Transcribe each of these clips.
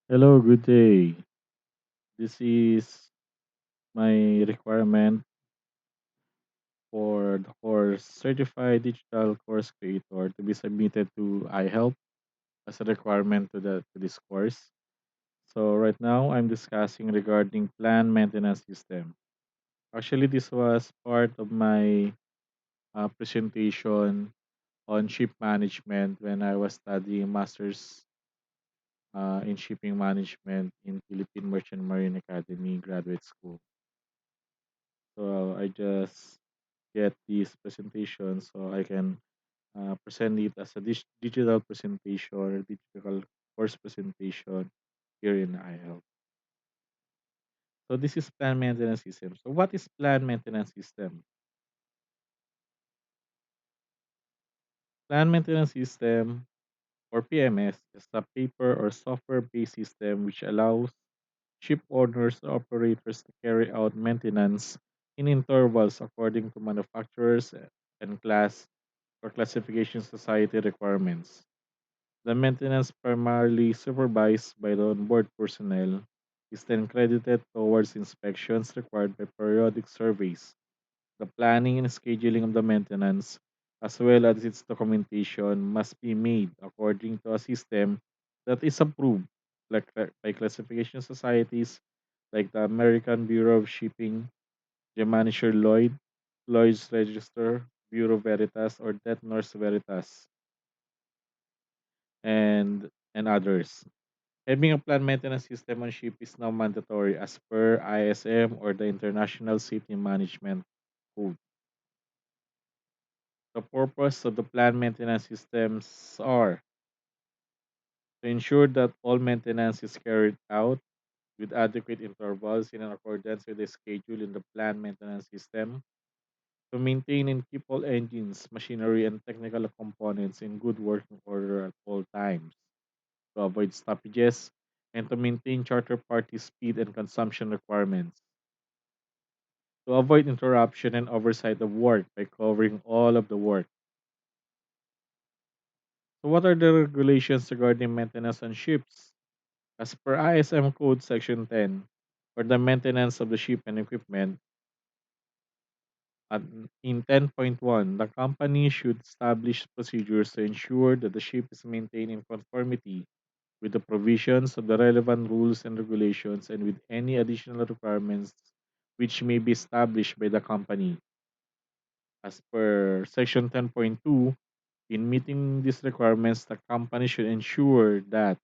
Hello, good day. This is my requirement for the course Certified Digital Course Creator to be submitted to iHELP as a requirement to this course. So right now I'm discussing regarding plan maintenance system. Actually, this was part of my presentation on ship management when I was studying master's in shipping management in Philippine Merchant Marine Academy Graduate School. So I just get this presentation so I can present it as a digital presentation or digital course presentation here in iHealth. So this is plan maintenance system. So what is plan maintenance system? Plan maintenance system or PMS is a paper or software based system which allows ship owners or operators to carry out maintenance in intervals according to manufacturers and class or classification society requirements. The maintenance, primarily supervised by the onboard personnel, is then credited towards inspections required by periodic surveys. The planning and scheduling of the maintenance, as well as its documentation, must be made according to a system that is approved by classification societies like the American Bureau of Shipping, Germanischer Lloyd, Lloyd's Register, Bureau Veritas, or Det Norse Veritas, and others. Having a planned maintenance system on ship is now mandatory as per ISM or the International Safety Management Code. The purpose of the planned maintenance systems are to ensure that all maintenance is carried out with adequate intervals in accordance with the schedule in the planned maintenance system, to maintain and keep all engines, machinery, and technical components in good working order at all times, to avoid stoppages, and to maintain charter party speed and consumption requirements, to avoid interruption and oversight of work by covering all of the work. So, what are the regulations regarding maintenance on ships? As per ISM Code Section 10, for the maintenance of the ship and equipment, in 10.1, the company should establish procedures to ensure that the ship is maintained in conformity with the provisions of the relevant rules and regulations and with any additional requirements which may be established by the company. As per Section 10.2, in meeting these requirements, the company should ensure that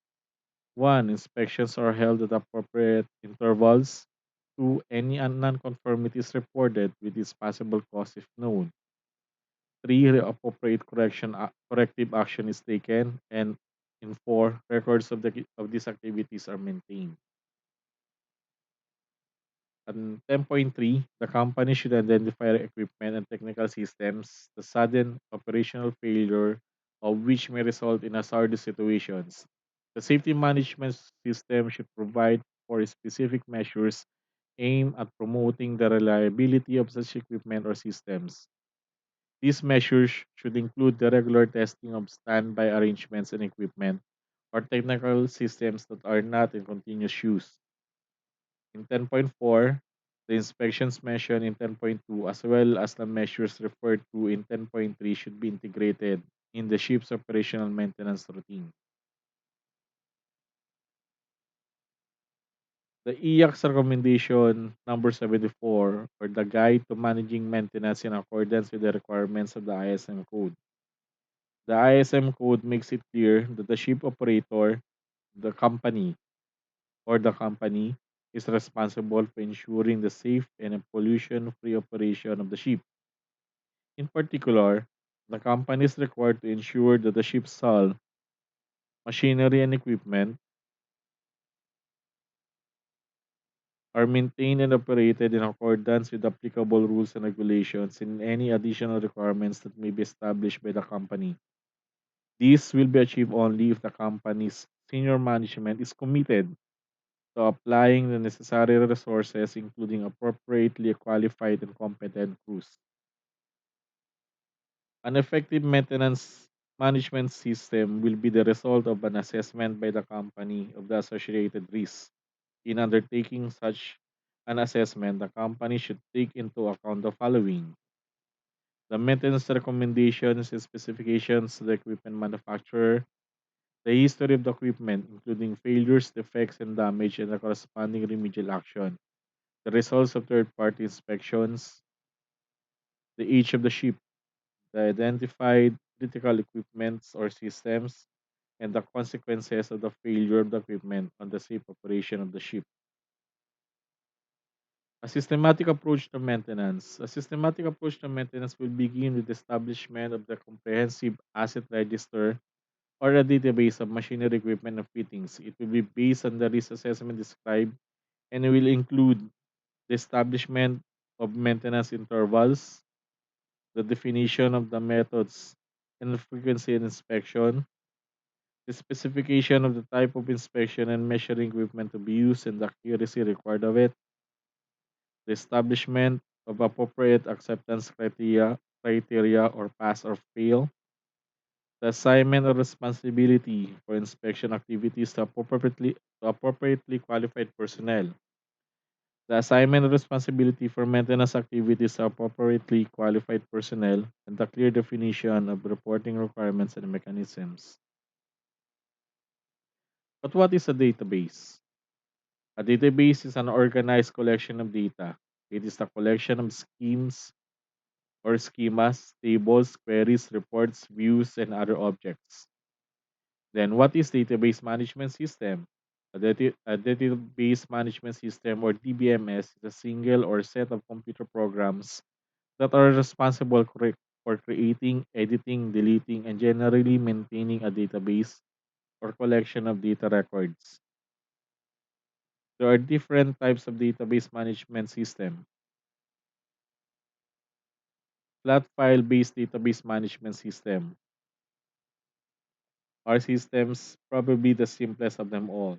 1. Inspections are held at appropriate intervals. 2. Any non-conformities reported with its possible cause if known. 3. The appropriate corrective action is taken. And in 4. Records of these activities are maintained. And 10.3, the company should identify equipment and technical systems, the sudden operational failure of which may result in hazardous situations. The safety management system should provide for specific measures aimed at promoting the reliability of such equipment or systems. These measures should include the regular testing of standby arrangements and equipment or technical systems that are not in continuous use. In 10.4, the inspections mentioned in 10.2 as well as the measures referred to in 10.3 should be integrated in the ship's operational maintenance routine. The IACS recommendation number 74 or the guide to managing maintenance in accordance with the requirements of the ISM code. The ISM code makes it clear that the ship operator, the company, the company is responsible for ensuring the safe and pollution-free operation of the ship. In particular, the company is required to ensure that the ship's hull, machinery, and equipment are maintained and operated in accordance with applicable rules and regulations and any additional requirements that may be established by the company. This will be achieved only if the company's senior management is committed to applying the necessary resources, including appropriately qualified and competent crews. An effective maintenance management system will be the result of an assessment by the company of the associated risks. In undertaking such an assessment, the company should take into account the following: the maintenance recommendations and specifications of the equipment manufacturer, the history of the equipment, including failures, defects, and damage, and the corresponding remedial action, the results of third party inspections, the age of the ship, the identified critical equipments or systems, and the consequences of the failure of the equipment on the safe operation of the ship. A systematic approach to maintenance. A systematic approach to maintenance will begin with the establishment of the comprehensive asset register or a database of machinery, equipment, and fittings. It will be based on the risk assessment described and will include the establishment of maintenance intervals, the definition of the methods and the frequency of inspection, the specification of the type of inspection and measuring equipment to be used and the accuracy required of it, the establishment of appropriate acceptance criteria or pass or fail, the assignment of responsibility for inspection activities to appropriately qualified personnel, the assignment of responsibility for maintenance activities to appropriately qualified personnel, and the clear definition of reporting requirements and mechanisms. But what is a database? A database is an organized collection of data. It is the collection of schemes or schemas, tables, queries, reports, views, and other objects. Then, what is database management system? A database management system or DBMS is a single or set of computer programs that are responsible for creating, editing, deleting, and generally maintaining a database or collection of data records. There are different types of database management system. Flat file based database management system. Our systems probably the simplest of them all.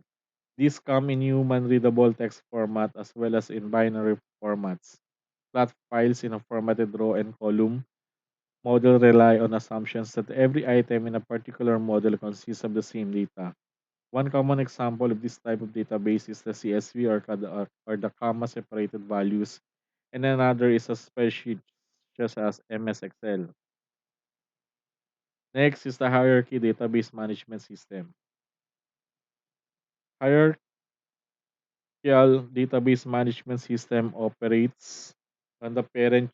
These come in human readable text format as well as in binary formats. Flat files in a formatted row and column model rely on assumptions that every item in a particular model consists of the same data. One common example of this type of database is the CSV or the comma separated values, and another is a spreadsheet such as MS Excel. Next is the hierarchy database management system. Hierarchical database management system operates on the parent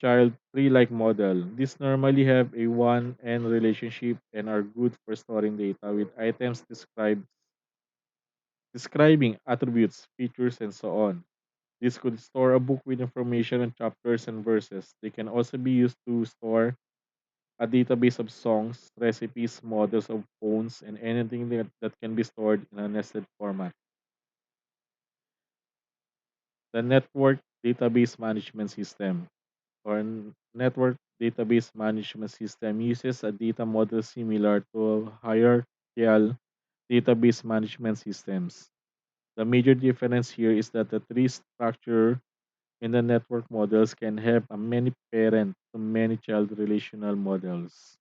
child tree like model. These normally have a one end relationship and are good for storing data with items describing attributes, features, and so on. This could store a book with information on chapters and verses. They can also be used to store a database of songs, recipes, models of phones, and anything that can be stored in a nested format. The network database management system network database management system uses a data model similar to hierarchical database management systems. The major difference here is that the tree structure in the network models can have a many parent to many child relational models.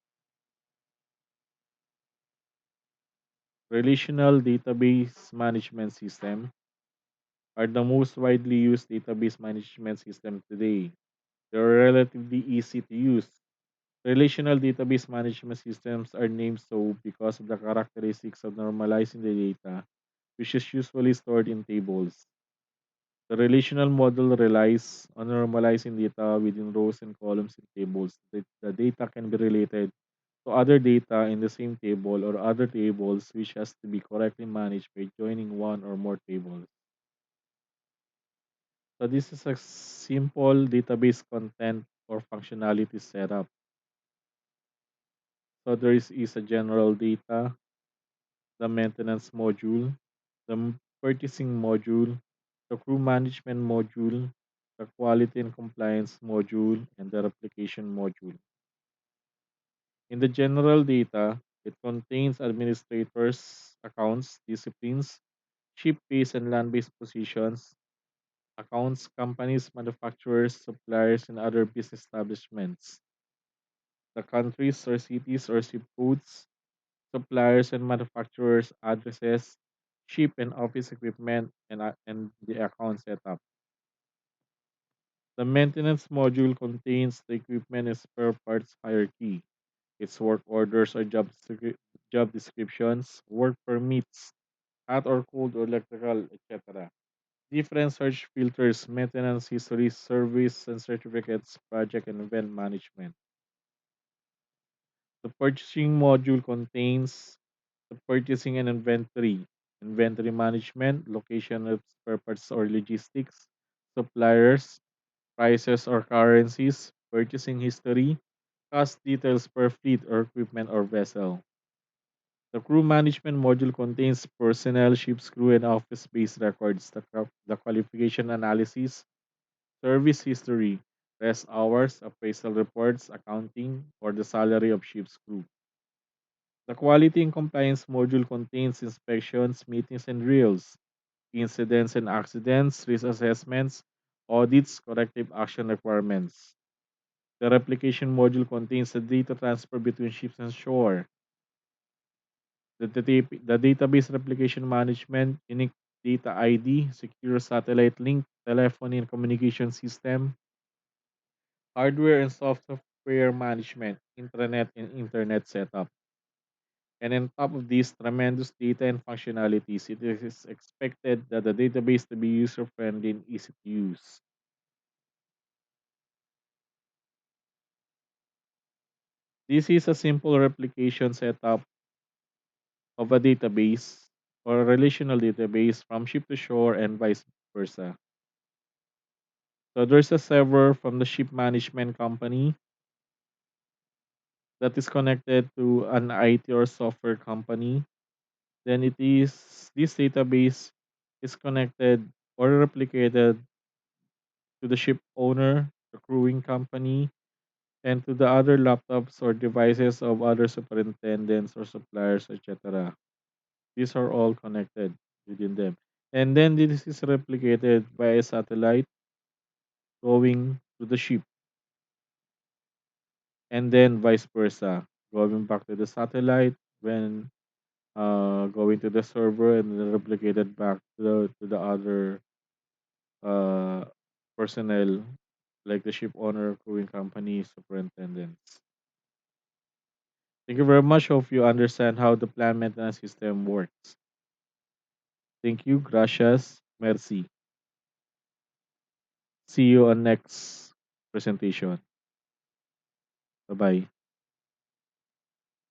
Relational database management system are the most widely used database management system today. They are relatively easy to use. Relational database management systems are named so because of the characteristics of normalizing the data, which is usually stored in tables. The relational model relies on normalizing data within rows and columns in tables. The data can be related to other data in the same table or other tables which has to be correctly managed by joining one or more tables. So this is a simple database content or functionality setup. So is a general data, the maintenance module, the purchasing module, the crew management module, the quality and compliance module, and the replication module. In the general data, it contains administrators, accounts, disciplines, ship based and land based positions, accounts, companies, manufacturers, suppliers, and other business establishments. the countries or cities or zip codes, suppliers and manufacturers' addresses, ship and office equipment, and the account setup. The maintenance module contains the equipment and spare parts hierarchy, its work orders or job descriptions, work permits, hot or cold or electrical, etc. Different search filters, maintenance history, service and certificates, project and event management. The purchasing module contains the purchasing and inventory management, location of spare parts or logistics, suppliers, prices or currencies, purchasing history, cost details per fleet or equipment or vessel. The crew management module contains personnel, ship's crew, and office-based records, the qualification analysis, service history, rest hours, appraisal reports, accounting, or the salary of ship's crew. The quality and compliance module contains inspections, meetings and drills, incidents and accidents, risk assessments, audits, corrective action requirements. The replication module contains the data transfer between ships and shore, the database replication management, unique data ID, secure satellite link, telephony and communication system, hardware and software management, intranet and internet setup. And on top of these tremendous data and functionalities, it is expected that the database to be user friendly and easy to use. This is a simple replication setup of a database or a relational database from ship to shore and vice versa. So there's a server from the ship management company that is connected to an IT or software company. Then this database is connected or replicated to the ship owner, the crewing company, and to the other laptops or devices of other superintendents or suppliers, etc. These are all connected within them. And then this is replicated by a satellite going to the ship, and then vice versa, going back to the satellite when going to the server and then replicated back to the other uh, personnel like the ship owner, crewing company, superintendents. Thank you very much. Hope you understand how the plant maintenance system works. Thank you. Gracias. Merci. See you on next presentation. Bye bye.